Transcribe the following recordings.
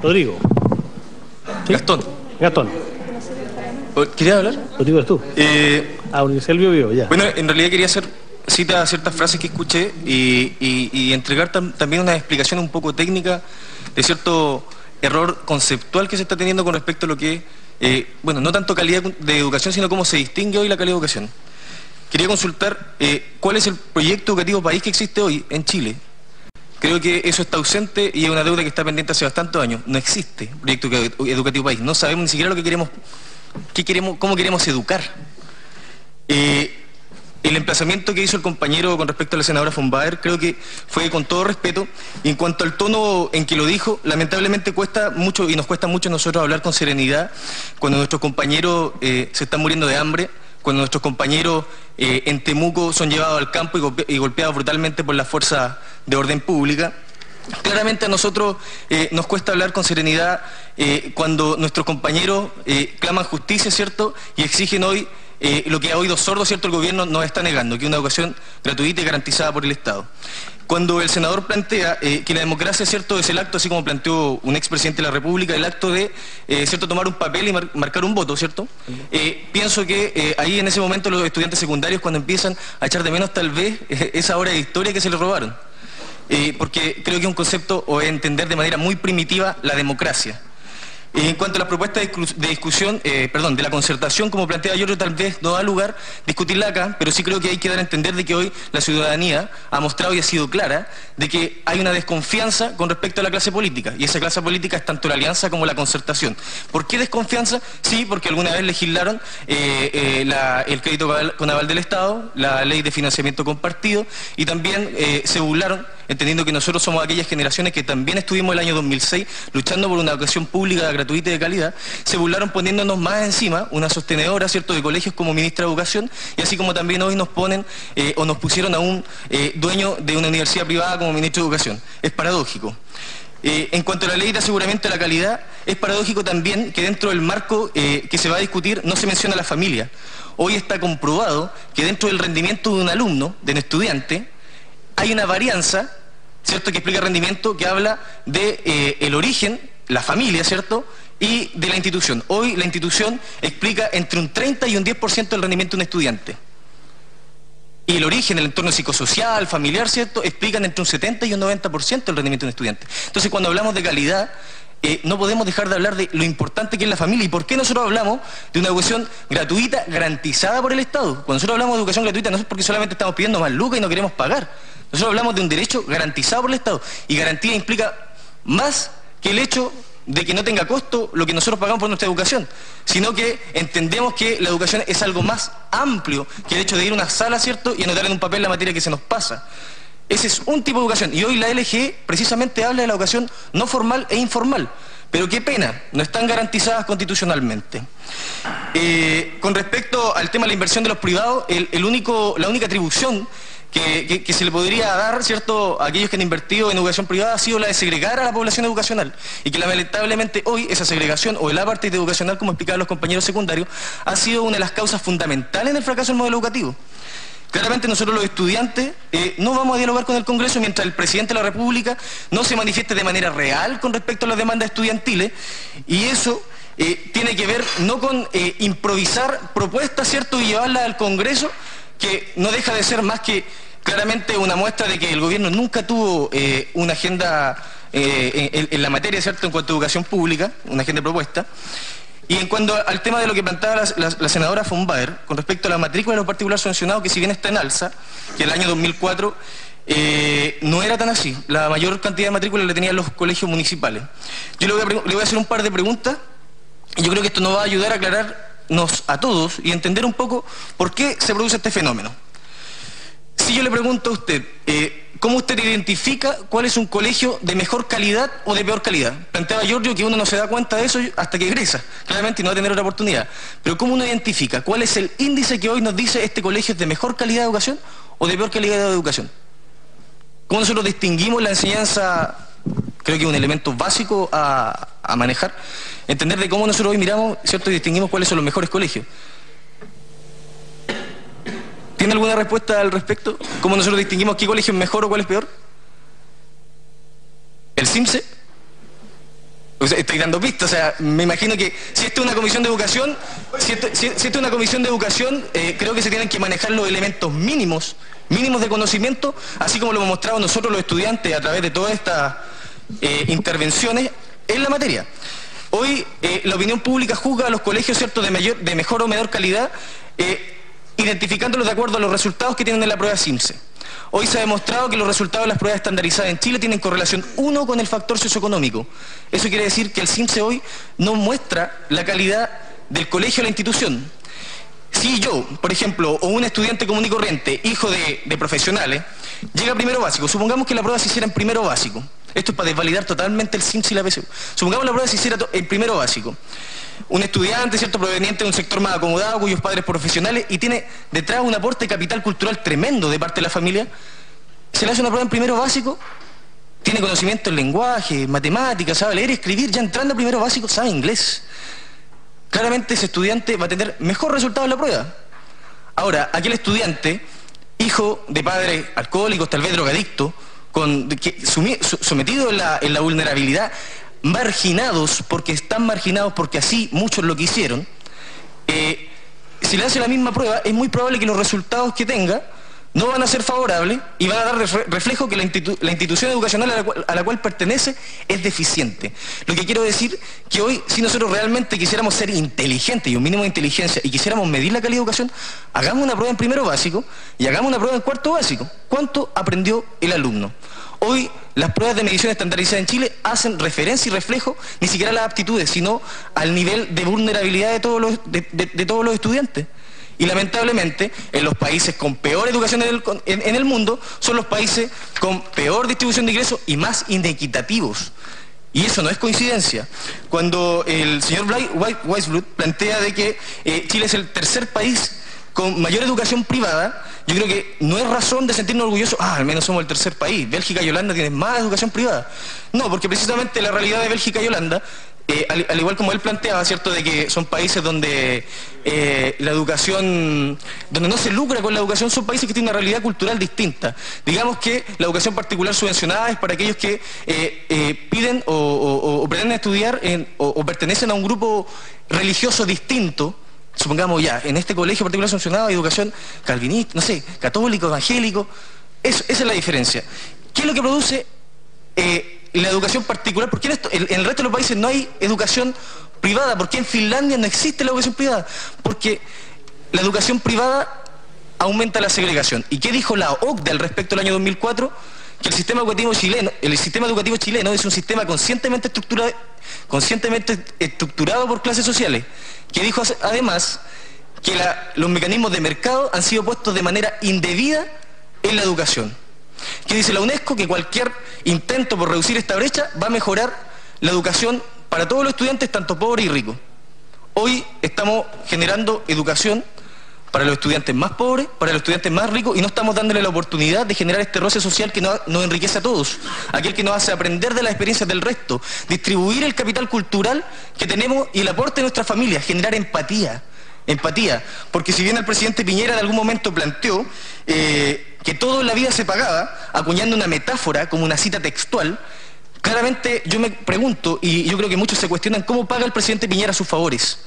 Rodrigo. ¿Sí? Gastón. Gastón. ¿Querías hablar? Rodrigo, ¿eres tú? Universidad del Biobío, ya. Bueno, en realidad quería hacer cita a ciertas frases que escuché y entregar también una explicación un poco técnica de cierto error conceptual que se está teniendo con respecto a lo que bueno, no tanto calidad de educación, sino cómo se distingue hoy la calidad de educación. Quería consultar cuál es el proyecto educativo país que existe hoy en Chile. Creo que eso está ausente y es una deuda que está pendiente hace bastantes años. No existe proyecto educativo país. No sabemos ni siquiera lo que queremos, cómo queremos educar. El emplazamiento que hizo el compañero con respecto a la senadora von Baer creo que fue con todo respeto, y en cuanto al tono en que lo dijo, lamentablemente cuesta mucho y nos cuesta mucho a nosotros hablar con serenidad cuando nuestros compañeros se están muriendo de hambre, cuando nuestros compañeros en Temuco son llevados al campo y golpeados brutalmente por las fuerzas de orden pública. Claramente a nosotros nos cuesta hablar con serenidad cuando nuestros compañeros claman justicia, ¿cierto? Y exigen hoy lo que a oídos sordos, ¿cierto?, el gobierno nos está negando, que es una educación gratuita y garantizada por el Estado. Cuando el senador plantea que la democracia, ¿cierto?, es el acto, así como planteó un expresidente de la República, el acto de, ¿cierto?, tomar un papel y marcar un voto, ¿cierto? Pienso que ahí en ese momento los estudiantes secundarios, cuando empiezan a echar de menos tal vez esa hora de historia que se les robaron. Porque creo que es un concepto o entender de manera muy primitiva la democracia. En cuanto a las propuestas de discusión, de la concertación, como plantea yo, tal vez no da lugar discutirla acá, pero sí creo que hay que dar a entender de que hoy la ciudadanía ha mostrado y ha sido clara de que hay una desconfianza con respecto a la clase política, y esa clase política es tanto la alianza como la concertación. ¿Por qué desconfianza? Sí, porque alguna vez legislaron el crédito con aval del Estado, la ley de financiamiento compartido, y también se burlaron, entendiendo que nosotros somos aquellas generaciones que también estuvimos el año 2006 luchando por una educación pública gratuita y de calidad, se burlaron poniéndonos más encima una sostenedora, ¿cierto?, de colegios como ministra de Educación, y así como también hoy nos ponen o nos pusieron a un dueño de una universidad privada como ministro de Educación. Es paradójico. En cuanto a la ley de aseguramiento de la calidad, es paradójico también que dentro del marco que se va a discutir no se menciona a la familia. Hoy está comprobado que dentro del rendimiento de un alumno, de un estudiante, hay una varianza, ¿cierto?, que explica rendimiento, que habla de el origen, la familia, ¿cierto?, y de la institución. Hoy la institución explica entre un 30 y un 10% del rendimiento de un estudiante. Y el origen, el entorno psicosocial, familiar, ¿cierto?, explican entre un 70 y un 90% del rendimiento de un estudiante. Entonces, cuando hablamos de calidad, no podemos dejar de hablar de lo importante que es la familia. ¿Y por qué nosotros hablamos de una educación gratuita garantizada por el Estado? Cuando nosotros hablamos de educación gratuita, no es porque solamente estamos pidiendo más lucas y no queremos pagar. Nosotros hablamos de un derecho garantizado por el Estado. Y garantía implica más que el hecho de que no tenga costo lo que nosotros pagamos por nuestra educación, sino que entendemos que la educación es algo más amplio que el hecho de ir a una sala, ¿cierto?, y anotar en un papel la materia que se nos pasa. Ese es un tipo de educación, y hoy la LGE precisamente habla de la educación no formal e informal, pero qué pena, no están garantizadas constitucionalmente. Con respecto al tema de la inversión de los privados, la única atribución que se le podría dar, ¿cierto?, a aquellos que han invertido en educación privada ha sido la de segregar a la población educacional, y que lamentablemente hoy esa segregación o el apartheid educacional, como explicaban los compañeros secundarios, ha sido una de las causas fundamentales en el fracaso del modelo educativo. Claramente nosotros los estudiantes no vamos a dialogar con el Congreso mientras el presidente de la República no se manifieste de manera real con respecto a las demandas estudiantiles, y eso tiene que ver no con improvisar propuestas, ¿cierto?, y llevarlas al Congreso, que no deja de ser más que claramente una muestra de que el gobierno nunca tuvo una agenda en la materia, ¿cierto?, en cuanto a educación pública, una agenda propuesta. Y en cuanto al tema de lo que planteaba la senadora von Baer, con respecto a la matrícula de los particulares subvencionados, que si bien está en alza, que el año 2004 no era tan así. La mayor cantidad de matrículas la tenían los colegios municipales. Yo le voy a hacer un par de preguntas, y yo creo que esto nos va a ayudar a aclararnos a todos y entender un poco por qué se produce este fenómeno. Si yo le pregunto a usted, ¿cómo usted identifica cuál es un colegio de mejor calidad o de peor calidad? Planteaba Giorgio que uno no se da cuenta de eso hasta que egresa, claramente, y no va a tener otra oportunidad. Pero ¿cómo uno identifica cuál es el índice que hoy nos dice este colegio es de mejor calidad de educación o de peor calidad de educación? ¿Cómo nosotros distinguimos la enseñanza? Creo que es un elemento básico a manejar. Entender de cómo nosotros hoy miramos, ¿cierto?, y distinguimos cuáles son los mejores colegios. ¿Tiene alguna respuesta al respecto? ¿Cómo nosotros distinguimos qué colegio es mejor o cuál es peor? ¿El CIMSE? O sea, estoy dando pistas, o sea, me imagino que si esto es una comisión de educación, creo que se tienen que manejar los elementos mínimos de conocimiento, así como lo hemos mostrado nosotros los estudiantes a través de todas estas intervenciones en la materia. Hoy la opinión pública juzga a los colegios, ¿cierto?, de mejor o menor calidad, identificándolos de acuerdo a los resultados que tienen en la prueba CIMSE. Hoy se ha demostrado que los resultados de las pruebas estandarizadas en Chile tienen correlación 1 con el factor socioeconómico. Eso quiere decir que el CIMSE hoy no muestra la calidad del colegio o la institución. Si yo, por ejemplo, o un estudiante común y corriente, hijo de profesionales, llega a primero básico, supongamos que la prueba se hiciera en primero básico. Esto es para desvalidar totalmente el CIMSE y la PSU. Supongamos que la prueba se hiciera en primero básico. Un estudiante, ¿cierto?, proveniente de un sector más acomodado, cuyos padres profesionales, y tiene detrás un aporte de capital cultural tremendo de parte de la familia, se le hace una prueba en primero básico, tiene conocimiento en lenguaje, matemáticas, sabe leer y escribir, ya entrando a primero básico sabe inglés. Claramente ese estudiante va a tener mejor resultado en la prueba. Ahora, aquel estudiante, hijo de padres alcohólicos, tal vez drogadictos, sometido en la vulnerabilidad, marginados porque así muchos lo quisieron, si le hace la misma prueba, es muy probable que los resultados que tenga no van a ser favorables y van a dar reflejo que la institución educacional a la cual pertenece es deficiente. Lo que quiero decir que hoy, si nosotros realmente quisiéramos ser inteligentes y un mínimo de inteligencia y quisiéramos medir la calidad de educación, hagamos una prueba en primero básico y hagamos una prueba en cuarto básico. ¿Cuánto aprendió el alumno? Hoy las pruebas de medición estandarizadas en Chile hacen referencia y reflejo ni siquiera a las aptitudes, sino al nivel de vulnerabilidad de todos los estudiantes. Y lamentablemente, en los países con peor educación en el mundo, son los países con peor distribución de ingresos y más inequitativos. Y eso no es coincidencia. Cuando el señor Weisblut plantea de que Chile es el tercer país con mayor educación privada, yo creo que no es razón de sentirnos orgullosos, al menos somos el tercer país, Bélgica y Holanda tienen más educación privada. No, porque precisamente la realidad de Bélgica y Holanda, al igual como él planteaba, ¿cierto?, de que son países donde la educación, donde no se lucra con la educación, son países que tienen una realidad cultural distinta. Digamos que la educación particular subvencionada es para aquellos que piden o pretenden estudiar o pertenecen a un grupo religioso distinto. Supongamos ya, en este colegio particular subvencionado hay educación calvinista, no sé, católico, evangélico. Esa es la diferencia. ¿Qué es lo que produce la educación particular? ¿Por qué en el resto de los países no hay educación privada? ¿Por qué en Finlandia no existe la educación privada? Porque la educación privada aumenta la segregación. ¿Y qué dijo la OCDE al respecto del año 2004? Que el sistema educativo chileno es un sistema conscientemente estructurado por clases sociales, que dijo además que los mecanismos de mercado han sido puestos de manera indebida en la educación. Que dice la UNESCO que cualquier intento por reducir esta brecha va a mejorar la educación para todos los estudiantes, tanto pobres y ricos. Hoy estamos generando educación para los estudiantes más pobres, para los estudiantes más ricos, y no estamos dándole la oportunidad de generar este roce social que nos enriquece a todos, aquel que nos hace aprender de las experiencias del resto, distribuir el capital cultural que tenemos y el aporte de nuestras familias, generar empatía, porque si bien el presidente Piñera en algún momento planteó que todo en la vida se pagaba, acuñando una metáfora como una cita textual, claramente yo me pregunto, y yo creo que muchos se cuestionan, ¿cómo paga el presidente Piñera sus favores?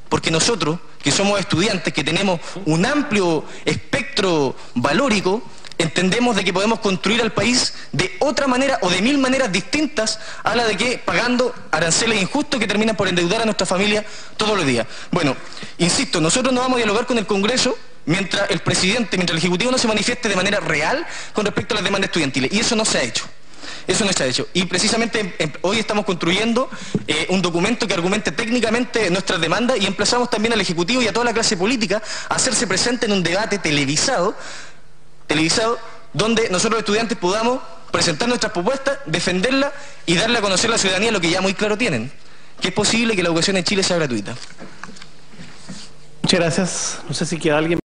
Porque nosotros, que somos estudiantes, que tenemos un amplio espectro valórico, entendemos de que podemos construir al país de otra manera o de mil maneras distintas a la de que pagando aranceles injustos que terminan por endeudar a nuestra familia todos los días. Bueno, insisto, nosotros no vamos a dialogar con el Congreso mientras el Ejecutivo no se manifieste de manera real con respecto a las demandas estudiantiles. Y eso no se ha hecho. Eso no se ha hecho. Y precisamente hoy estamos construyendo un documento que argumente técnicamente nuestras demandas y emplazamos también al Ejecutivo y a toda la clase política a hacerse presente en un debate televisado donde nosotros los estudiantes podamos presentar nuestras propuestas, defenderlas y darle a conocer a la ciudadanía lo que ya muy claro tienen, que es posible que la educación en Chile sea gratuita. Muchas gracias. No sé si queda alguien